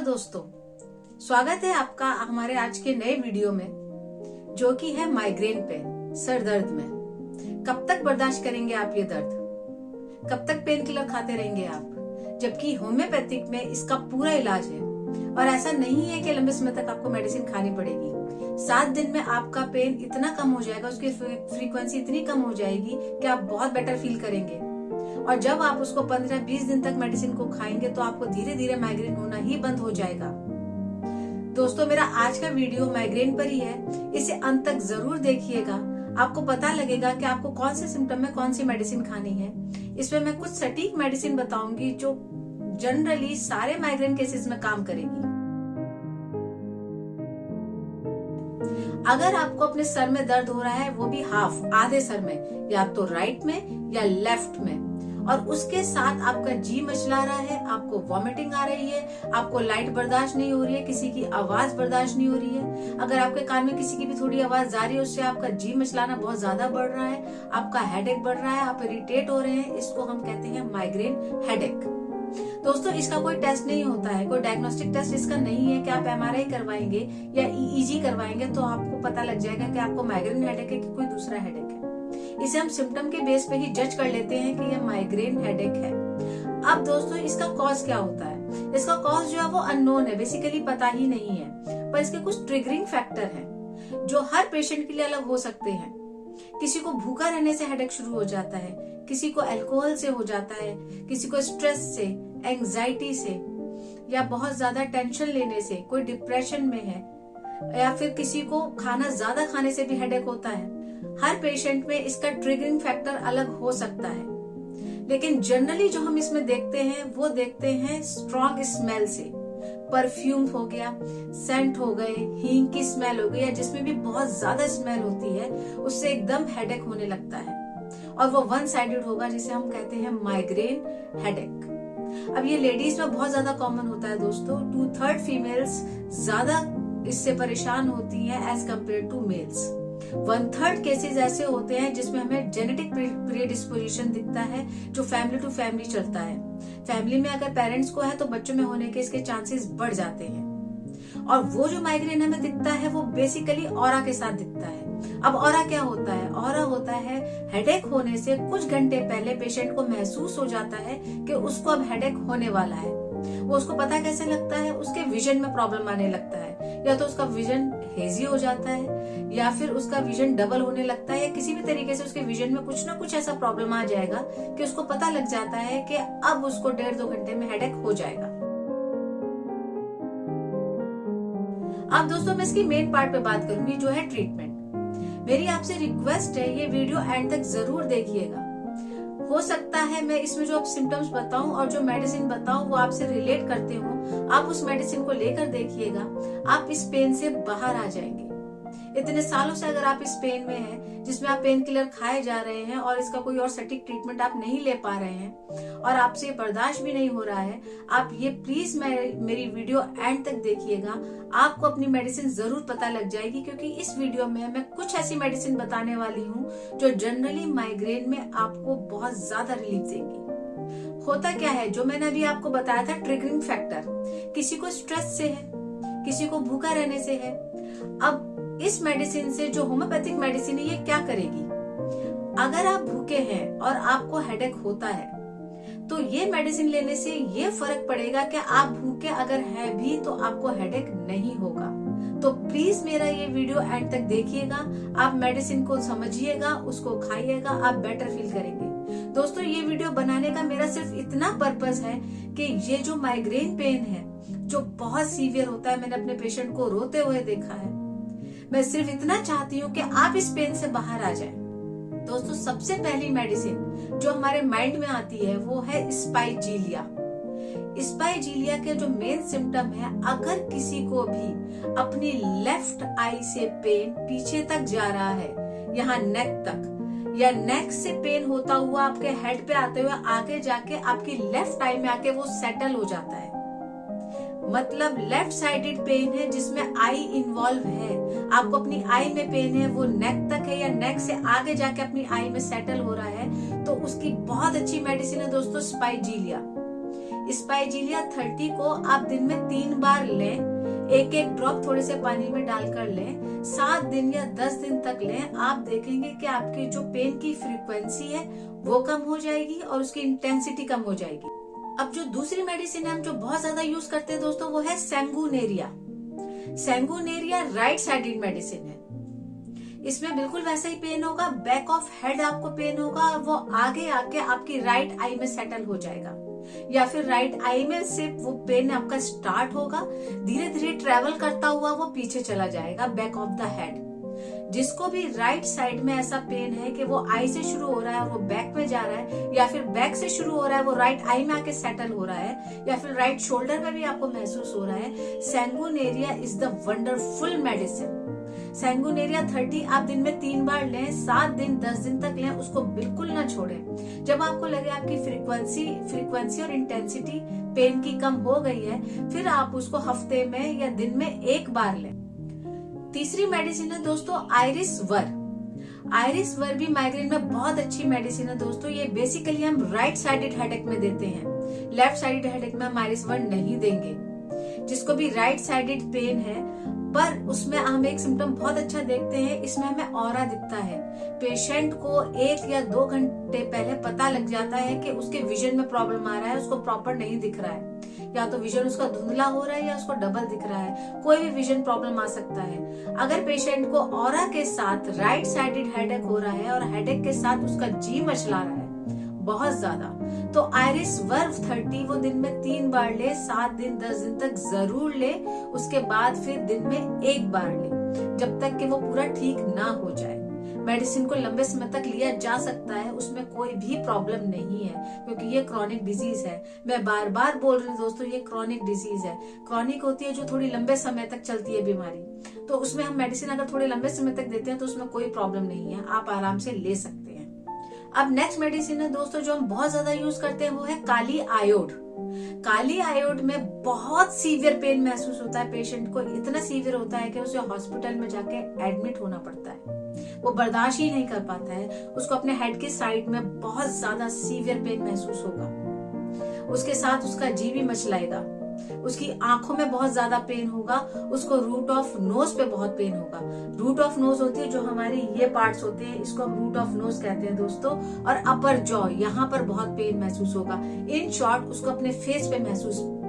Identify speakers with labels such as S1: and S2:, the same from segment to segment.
S1: दोस्तों, स्वागत है आपका हमारे आज के नए वीडियो में, जो कि है माइग्रेन पे, सर दर्द में। कब तक बर्दाश्त करेंगे आप ये दर्द? कब तक पेन किलर खाते रहेंगे आप? जबकि होम्योपैथिक में इसका पूरा इलाज है और ऐसा नहीं है कि लंबे समय तक आपको मेडिसिन खानी पड़ेगी। 7 दिन में आपका पेन इतना कम हो जाएगा, उसकी फ्रीक्वेंसी इतनी कम हो जाएगी कि आप बहुत बेटर फील करेंगे। और जब आप उसको 15-20 दिन तक मेडिसिन को खाएंगे तो आपको धीरे धीरे माइग्रेन होना ही बंद हो जाएगा। दोस्तों, मेरा आज का वीडियो माइग्रेन पर ही है, इसे अंत तक जरूर देखिएगा। आपको पता लगेगा कि आपको कौन से सिम्टम में कौन सी मेडिसिन खानी है। इसमें मैं कुछ सटीक मेडिसिन बताऊंगी जो जनरली सारे माइग्रेन केसेस में काम करेगी। अगर आपको अपने सर में दर्द हो रहा है, वो भी आधे सर में, या तो राइट में या लेफ्ट में, और उसके साथ आपका जी मचला रहा है, आपको वॉमिटिंग आ रही है, आपको लाइट बर्दाश्त नहीं हो रही है, किसी की आवाज बर्दाश्त नहीं हो रही है, अगर आपके कान में किसी की भी थोड़ी आवाज जा रही है, उससे आपका जी मचलाना बहुत ज्यादा बढ़ रहा है, आपका हेडेक बढ़ रहा है, आप इरिटेट हो रहे हैं, इसको हम कहते हैं माइग्रेन हेडेक। दोस्तों, इसका कोई टेस्ट नहीं होता है, कोई डायग्नोस्टिक टेस्ट इसका नहीं है कि आप एमआरआई करवाएंगे या ईईजी करवाएंगे तो आपको पता लग जाएगा कि आपको माइग्रेन हेडेक है कि कोई दूसरा हेडेक है। इसे हम सिम्टम के बेस पे ही जज कर लेते हैं कि यह माइग्रेन हेडेक है। अब दोस्तों, इसका कॉज क्या होता है? इसका कॉज जो है वो अननोन है, बेसिकली पता ही नहीं है, पर इसके कुछ ट्रिगरिंग फैक्टर हैं जो हर पेशेंट के लिए अलग हो सकते हैं। किसी को भूखा रहने से हेडेक शुरू हो जाता है, किसी को अल्कोहल से हो जाता है, किसी को स्ट्रेस से, एंजाइटी से, या बहुत ज्यादा टेंशन लेने से, कोई डिप्रेशन में है, या फिर किसी को खाना ज्यादा खाने से भी हेडेक होता है। हर पेशेंट में इसका ट्रिगरिंग फैक्टर अलग हो सकता है, लेकिन जनरली जो हम इसमें देखते हैं वो देखते हैं स्ट्रॉन्ग स्मेल से। परफ्यूम हो गया, सेंट हो गए, हींग की स्मेल हो गई, या जिसमें भी बहुत ज्यादा स्मेल होती है उससे एकदम हेडेक होने लगता है, और वो वन साइडेड होगा, जिसे हम कहते हैं माइग्रेन हेडेक। अब ये लेडीज में बहुत ज्यादा कॉमन होता है दोस्तों। 2/3 फीमेल्स ज्यादा इससे परेशान होती हैं as compare to males. 1/3 cases ऐसे होते हैं जिसमें हमें जेनेटिक प्रीडिस्पोजिशन दिखता है, जो फैमिली टू फैमिली चलता है। फैमिली में अगर पेरेंट्स को है तो बच्चों में होने के इसके चांसेस बढ़ जाते हैं। और वो जो माइग्रेन हमें दिखता है वो बेसिकली ऑरा के साथ दिखता है। अब ऑरा क्या होता है? ऑरा होता है हेडेक होने से कुछ घंटे पहले पेशेंट को महसूस हो जाता है कि उसको अब हेडेक होने वाला है। वो उसको पता कैसे लगता है? उसके विजन में प्रॉब्लम आने लगता है, या तो उसका विजन हेजी हो जाता है, या फिर उसका विजन डबल होने लगता है, या किसी भी तरीके से उसके विजन में कुछ ना कुछ ऐसा प्रॉब्लम आ जाएगा कि उसको पता लग जाता है कि अब उसको 1.5-2 घंटे में हेडेक हो जाएगा। अब दोस्तों, मैं इसकी मेन पार्ट पे बात करूंगी, जो है ट्रीटमेंट। मेरी आपसे रिक्वेस्ट है, ये वीडियो एंड तक जरूर देखिएगा। हो सकता है मैं इसमें जो सिम्टम्स बताऊं और जो मेडिसिन बताऊं वो आपसे रिलेट करते हो, आप उस मेडिसिन को लेकर देखिएगा, आप इस पेन से बाहर आ जाएंगे। इतने सालों से अगर आप इस पेन में हैं, जिसमें आप पेन किलर खाए जा रहे हैं और इसका कोई और सटीक ट्रीटमेंट आप नहीं ले पा रहे हैं और आपसे बर्दाश्त भी नहीं हो रहा है, आप ये प्लीज मेरी वीडियो एंड तक देखिएगा। आपको अपनी मेडिसिन जरूर पता लग जाएगी, क्योंकि इस वीडियो में मैं कुछ ऐसी मेडिसिन बताने वाली हूँ जो जनरली माइग्रेन में आपको बहुत ज्यादा रिलीफ देंगी। होता क्या है, जो मैंने अभी आपको बताया था ट्रिगरिंग फैक्टर, किसी को स्ट्रेस से है, किसी को भूखा रहने से है। अब इस मेडिसिन से, जो होम्योपैथिक मेडिसिन है, ये क्या करेगी? अगर आप भूखे हैं और आपको हेडेक होता है तो ये मेडिसिन लेने से ये फर्क पड़ेगा कि आप भूखे अगर है भी तो आपको हेडेक नहीं होगा। तो प्लीज मेरा ये वीडियो एंड तक देखिएगा, आप मेडिसिन को समझिएगा, उसको खाइएगा, आप बेटर फील करेंगे। दोस्तों, ये वीडियो बनाने का मेरा सिर्फ इतना पर्पस है कि ये जो माइग्रेन पेन है, जो बहुत सीवियर होता है, मैंने अपने पेशेंट को रोते हुए देखा है, मैं सिर्फ इतना चाहती हूँ कि आप इस पेन से बाहर आ जाएं। दोस्तों, सबसे पहली मेडिसिन जो हमारे माइंड में आती है वो है स्पाइजीलिया। स्पाइजीलिया के जो मेन सिम्टम है, अगर किसी को भी अपनी लेफ्ट आई से पेन पीछे तक जा रहा है, यहाँ नेक तक, या नेक से पेन होता हुआ आपके हेड पे आते हुए आगे जाके आपकी लेफ्ट आई में आके वो सेटल हो जाता है, मतलब लेफ्ट साइडेड पेन है जिसमें आई इन्वॉल्व है, आपको अपनी आई में पेन है, वो नेक तक है या नेक से आगे जाके अपनी आई में सेटल हो रहा है, तो उसकी बहुत अच्छी मेडिसिन है दोस्तों स्पाइजीलिया। स्पाइजीलिया 30 को आप दिन में 3 बार लें, एक एक ड्रॉप थोड़े से पानी में डालकर लें, 7 दिन या 10 दिन तक लें। आप देखेंगे कि आपकी जो पेन की फ्रीक्वेंसी है वो कम हो जाएगी और उसकी इंटेंसिटी कम हो जाएगी। अब जो दूसरी मेडिसिन हम जो बहुत ज्यादा यूज करते हैं दोस्तों, वो है सैंगुनेरिया। सैंगुनेरिया राइट साइडेड मेडिसिन है। इसमें बिल्कुल वैसा ही पेन होगा, बैक ऑफ हेड आपको पेन होगा, वो आगे आके आपकी राइट आई में सेटल हो जाएगा, या फिर राइट आई में से वो पेन आपका स्टार्ट होगा, धीरे धीरे ट्रेवल करता हुआ वो पीछे चला जाएगा बैक ऑफ द हेड। जिसको भी राइट साइड में ऐसा पेन है कि वो आई से शुरू हो रहा है और वो बैक में जा रहा है, या फिर बैक से शुरू हो रहा है वो राइट आई में आके सेटल हो रहा है, या फिर राइट शोल्डर में भी आपको महसूस हो रहा है, सैंगुनेरिया इज द वंडरफुल मेडिसिन। सैंगुनेरिया 30 आप दिन में 3 बार लें, 7 दिन 10 दिन तक लें, उसको बिल्कुल ना छोड़ें। जब आपको लगे आपकी फ्रीक्वेंसी और इंटेंसिटी पेन की कम हो गई है, फिर आप उसको हफ्ते में या दिन में 1 बार लें। तीसरी मेडिसिन है दोस्तों आयरिस वर। आयरिस वर भी माइग्रेन में बहुत अच्छी मेडिसिन है दोस्तों। ये बेसिकली हम राइट साइडेड हेडेक में देते हैं, लेफ्ट साइडेड हेडेक में हम आयरिस वर नहीं देंगे। जिसको भी राइट साइडेड पेन है, पर उसमें हम एक सिम्टम बहुत अच्छा देखते हैं, इसमें हमें ऑरा दिखता है। पेशेंट को 1 या 2 घंटे पहले पता लग जाता है कि उसके विजन में प्रॉब्लम आ रहा है, उसको प्रॉपर नहीं दिख रहा है, या तो विजन उसका धुंधला हो रहा है या उसको डबल दिख रहा है, कोई भी विजन प्रॉब्लम आ सकता है। अगर पेशेंट को ऑरा के साथ राइट साइडेड हेडेक हो रहा है और हेडेक के साथ उसका जी मचला रहा है बहुत ज्यादा, तो आयरिस वर्व 30 वो दिन में 3 बार ले, 7 दिन 10 दिन तक जरूर ले, उसके बाद फिर दिन में 1 बार ले, जब तक कि वो पूरा ठीक ना हो जाए। मेडिसिन को लंबे समय तक लिया जा सकता है, उसमें कोई भी प्रॉब्लम नहीं है, क्योंकि ये क्रॉनिक डिजीज है। मैं बार बार बोल रही हूँ दोस्तों, ये क्रॉनिक डिजीज है। क्रॉनिक होती है जो थोड़ी लंबे समय तक चलती है बीमारी, तो उसमें हम मेडिसिन अगर थोड़े लंबे समय तक देते हैं तो उसमें कोई प्रॉब्लम नहीं है, आप आराम से ले सकते हैं। अब नेक्स्ट मेडिसिन है दोस्तों जो हम बहुत ज्यादा यूज करते हैं, वो है काली आयोड। काली आयोड में बहुत सीवियर पेन महसूस होता है पेशेंट को, इतना सीवियर होता है कि उसे हॉस्पिटल में जाके एडमिट होना पड़ता है। वो बर्दाश्त ही नहीं कर पाता है, उसको अपने हेड के साइड में बहुत ज्यादा सीवियर पेन महसूस होगा, उसके साथ उसका जी भी मचलाएगा, उसकी आंखों में बहुत ज्यादा पेन होगा, उसको रूट ऑफ नोज पे बहुत पेन होगा। रूट ऑफ नोज होती है जो हमारे ये पार्ट्स होते हैं, इसको हम रूट ऑफ नोज कहते हैं दोस्तों, और अपर जॉ यहाँ पर बहुत पेन महसूस होगा। इन शॉर्ट उसको अपने फेस पे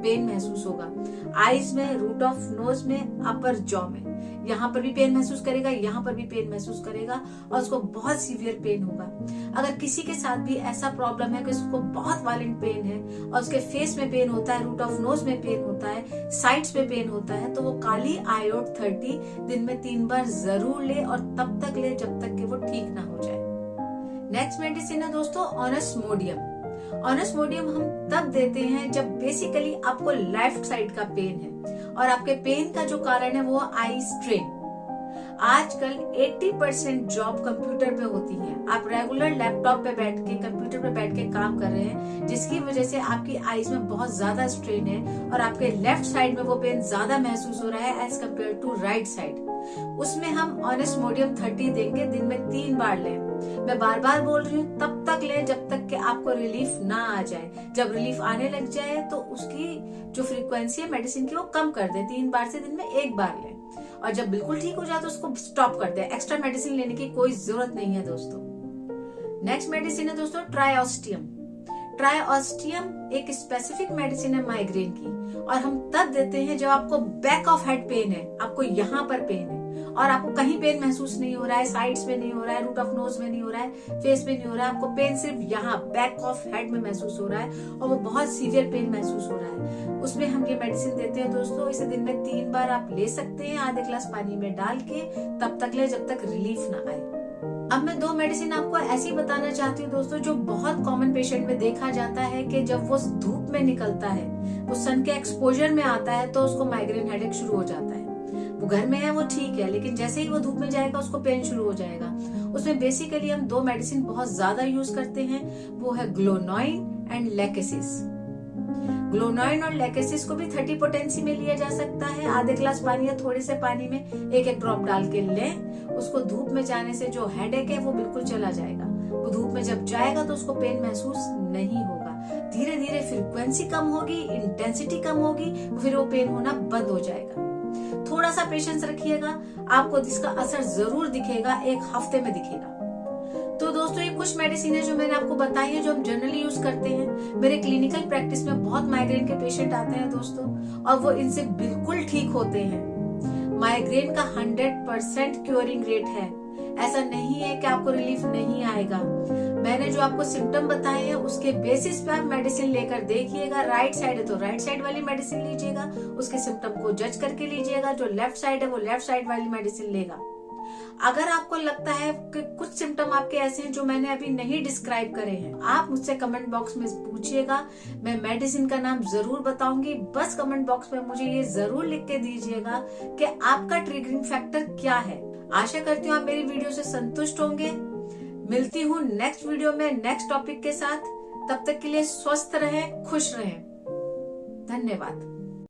S1: पेन महसूस होगा, आईज में, रूट ऑफ नोज में, अपर जॉ में, यहाँ पर भी पेन महसूस करेगा, यहाँ पर भी पेन महसूस करेगा, और उसको बहुत सीवियर पेन होगा। अगर किसी के साथ भी ऐसा प्रॉब्लम है कि उसको बहुत वायलेंट पेन है और उसके फेस में पेन होता है, रूट ऑफ नोज में पेन होता है, साइड्स पे पेन होता है, तो वो काली आयोड 30 दिन में 3 बार जरूर ले, और तब तक ले जब तक कि वो ठीक ना हो जाए। नेक्स्ट मेडिसिन है दोस्तों ऑनस्मोडियम। ऑनस्मोडियम हम तब देते हैं जब बेसिकली आपको लेफ्ट साइड का पेन है और आपके पेन का जो कारण है वो आई स्ट्रेन। आजकल 80% जॉब कंप्यूटर पे होती है, आप रेगुलर लैपटॉप पे बैठ के, कंप्यूटर पे बैठ के काम कर रहे हैं, जिसकी वजह से आपकी आईज में बहुत ज्यादा स्ट्रेन है और आपके लेफ्ट साइड में वो पेन ज्यादा महसूस हो रहा है as compare to right side. उसमें हम ऑनस्मोडियम 30 देंगे, दिन में 3 बार लें। मैं बार बार बोल रही हूँ, तब तक लें जब तक कि आपको रिलीफ ना आ जाए। जब रिलीफ आने लग जाए तो उसकी जो फ्रीक्वेंसी है मेडिसिन की वो कम कर दे, 3 बार से दिन में 1 बार लें, और जब बिल्कुल ठीक हो जाए तो उसको स्टॉप कर दे। एक्स्ट्रा मेडिसिन लेने की कोई जरूरत नहीं है दोस्तों। नेक्स्ट मेडिसिन है दोस्तों ट्राइऑस्टियम। ट्राइऑस्टियम एक स्पेसिफिक मेडिसिन है माइग्रेन की, और हम तब देते हैं जब आपको बैक ऑफ हेड पेन है, आपको यहाँ पर पेन है और आपको कहीं पेन महसूस नहीं हो रहा है, साइड्स में नहीं हो रहा है, रूट ऑफ नोज में नहीं हो रहा है, फेस में नहीं हो रहा है, आपको पेन सिर्फ यहाँ बैक ऑफ हेड में महसूस हो रहा है और वो बहुत सीवियर पेन महसूस हो रहा है। उसमें हम ये मेडिसिन देते हैं दोस्तों। इसे दिन में 3 बार आप ले सकते हैं, आधे ग्लास पानी में डाल के, तब तक ले जब तक रिलीफ ना आए। अब मैं 2 मेडिसिन आपको ऐसी बताना चाहती हूँ दोस्तों जो बहुत कॉमन पेशेंट में देखा जाता है कि जब वो धूप में निकलता है, वो सन के एक्सपोजर में आता है, तो उसको माइग्रेन हेडेक शुरू हो जाता है। वो घर में है वो ठीक है, लेकिन जैसे ही वो धूप में जाएगा उसको पेन शुरू हो जाएगा। उसमें बेसिकली हम 2 मेडिसिन बहुत ज्यादा यूज करते हैं, वो है ग्लोनॉइन एंड लैकेसिस। ग्लोनॉइन और लैकेसिस को भी 30 पोटेंसी में लिया जा सकता है। आधे ग्लास पानी या थोड़े से पानी में 1-1 ड्रॉप डाल के लें। उसको धूप में जाने से जो हेडेक है वो बिल्कुल चला जाएगा। वो धूप में जब जाएगा तो उसको पेन महसूस नहीं होगा। धीरे धीरे फ्रीक्वेंसी कम होगी, इंटेंसिटी कम होगी, फिर वो पेन होना बंद हो जाएगा। थोड़ा सा पेशेंस रखिएगा, आपको इसका असर जरूर दिखेगा, 1 हफ्ते में दिखेगा। तो दोस्तों, ये कुछ मेडिसिन है जो मैंने आपको बताई है, जो हम जनरली यूज करते हैं। मेरे क्लिनिकल प्रैक्टिस में बहुत माइग्रेन के पेशेंट आते हैं दोस्तों, और वो इनसे बिल्कुल ठीक होते हैं। माइग्रेन का 100% क्योरिंग रेट है। ऐसा नहीं है कि आपको रिलीफ नहीं आएगा। मैंने जो आपको सिम्टम बताए हैं उसके बेसिस पे आप मेडिसिन लेकर देखिएगा। राइट साइड है तो राइट साइड वाली मेडिसिन लीजिएगा, उसके सिम्टम को जज करके लीजिएगा। जो लेफ्ट साइड है वो लेफ्ट साइड वाली मेडिसिन लेगा। अगर आपको लगता है कि कुछ सिम्टम आपके ऐसे हैं जो मैंने अभी नहीं डिस्क्राइब करे हैं, आप मुझसे कमेंट बॉक्स में पूछिएगा। मैं मेडिसिन का नाम जरूर बताऊंगी। बस कमेंट बॉक्स में मुझे ये जरूर लिख के दीजिएगा कि आपका ट्रिगरिंग फैक्टर क्या है। आशा करती हूँ आप मेरी वीडियो से संतुष्ट होंगे। मिलती हूँ नेक्स्ट वीडियो में नेक्स्ट टॉपिक के साथ। तब तक के लिए स्वस्थ रहें, खुश रहें। धन्यवाद।